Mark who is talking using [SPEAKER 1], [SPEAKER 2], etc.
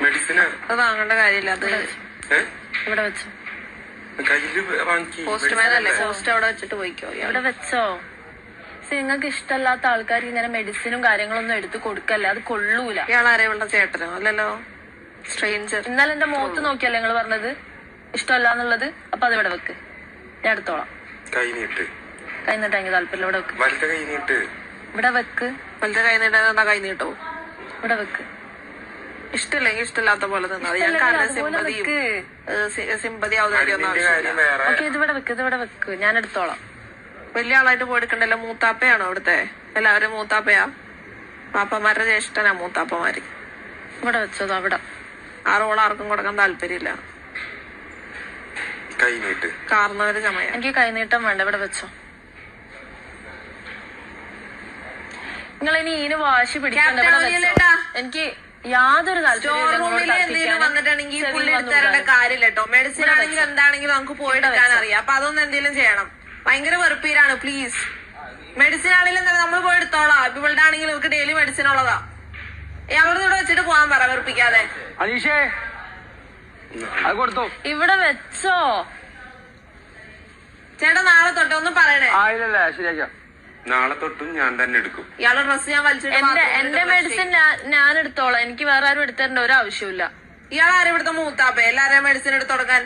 [SPEAKER 1] മെഡിസിനാ
[SPEAKER 2] അത് വാങ്ങേണ്ട കാര്യമില്ല. അത്
[SPEAKER 3] ഇവിടെ വെച്ചോ.
[SPEAKER 1] കയ്യില് വാങ്ങി.
[SPEAKER 2] പോസ്റ്റ്മാൻ അല്ലേ, പോസ്റ്റ് അവിടെ വെച്ചിട്ട് പോയിക്കോ.
[SPEAKER 3] ഇവിടെ വെച്ചോ. നിങ്ങൾക്ക് ഇഷ്ടമല്ലാത്ത ആൾക്കാർക്ക് ഇങ്ങനെ മെഡിസിനും കാര്യങ്ങളൊന്നും എടുത്ത് കൊടുക്കല്ലേ, അത് കൊള്ളൂല.
[SPEAKER 2] ഇയാളാരെ ഉള്ള ചേട്ടനോ? അല്ലല്ലോ, സ്ട്രേഞ്ചർ.
[SPEAKER 3] ഇന്നലെ എന്റെ മുഖത്ത് നോക്കിയല്ലേ നിങ്ങൾ പറഞ്ഞത് ഇഷ്ടമല്ല എന്നുള്ളത്. അപ്പൊ അത് ഇവിടെ വെക്ക്, ഞാൻ എടുത്തോളാം.
[SPEAKER 1] കൈ നീട്ട്.
[SPEAKER 3] കൈ നീട്ടാൻ എനിക്ക് താല്പര്യം. ഇവിടെ വെക്ക്.
[SPEAKER 1] വലുത കൈ നീട്ട്.
[SPEAKER 3] ഇവിടെ വെക്ക്.
[SPEAKER 2] വലുത കൈ നീട്ടാൻ കൈ നീട്ടോ?
[SPEAKER 3] ഇവിടെ വെക്ക്.
[SPEAKER 2] ഇഷ്ടമില്ലെങ്കിൽ ഇഷ്ടമില്ലാത്ത പോലെ നിന്നത്. ഞങ്ങൾക്ക് സിമ്പതി ഔദാര്യൊന്നും ആവശ്യമില്ല.
[SPEAKER 3] ഓക്കെ, ഇതിവിടെ വെക്ക്, ഇതിവിടെ വെക്ക്, ഞാൻ എടുത്തോളാം.
[SPEAKER 2] വലിയ ആളായിട്ട് പോയിക്കണ്ടല്ലോ. മൂത്താപ്പയാണോ ഇവിടുത്തെ? എല്ലാവരും മൂത്താപ്പയാ? പാപ്പമാരുടെ ജ്യേഷ്ഠനാ മൂത്താപ്പമാര്.
[SPEAKER 3] ഇവിടെ വെച്ചത് അവിടെ.
[SPEAKER 2] ആ റോൾ ആർക്കും കൊടുക്കാൻ താല്പര്യമില്ല.
[SPEAKER 1] കൈ നീട്ട്.
[SPEAKER 2] കാർന്നവര് ചമയ.
[SPEAKER 3] എനിക്ക് കൈനീട്ടം വേണ്ട, ഇവിടെ വെച്ചോ. നിങ്ങൾ ഇനി ഇതിന് വാശി പിടിക്കണ്ട. എനിക്ക് യാതൊരു
[SPEAKER 2] എന്തെങ്കിലും വന്നിട്ടുണ്ടെങ്കിൽ പുള്ളി എടുത്തരേണ്ട കാര്യമില്ല കേട്ടോ. മെഡിസിൻ ആണെങ്കിലും എന്താണെങ്കിലും നമുക്ക് പോയെടുക്കാൻ അറിയാം. അപ്പൊ അതൊന്നും എന്തെങ്കിലും ചെയ്യണം. ഭയങ്കര വെറുപ്പീരാണ്. പ്ലീസ്, മെഡിസിൻ ആണെങ്കിലും എന്താ നമ്മൾ പോയി എടുത്തോളാം. ഇവളുടെ ആണെങ്കിലും ഇവർക്ക് ഡെയിലി മെഡിസിൻ ഉള്ളതാ. അവരുടെ ഇവിടെ വെച്ചിട്ട് പോകാൻ പറ, വെറുപ്പിക്കാതെ.
[SPEAKER 4] അനീഷേ, അത് കൊടുത്തു.
[SPEAKER 3] ഇവിടെ വെച്ചോ.
[SPEAKER 2] ചേട്ടാ നാളെ തൊട്ട് ഒന്നും പറയണേ.
[SPEAKER 4] ഇല്ല, ശരിയാക്കാം.
[SPEAKER 1] നാളെ തൊട്ടും ഞാൻ തന്നെ എടുക്കും.
[SPEAKER 2] ഇയാളുടെ ഡ്രസ് ഞാൻ വലിച്ചിട്ട്
[SPEAKER 3] എന്റെ മെഡിസിൻ ഞാൻ എടുത്തോളാം. എനിക്ക് വേറെ ആരും എടുത്തരേണ്ട ഒരു ആവശ്യമില്ല.
[SPEAKER 2] ഇയാൾ ആരും ഇവിടുത്തെ മൂത്താപ്പ എല്ലാവരെയും മെഡിസിൻ എടുത്ത് കൊടുക്കാൻ.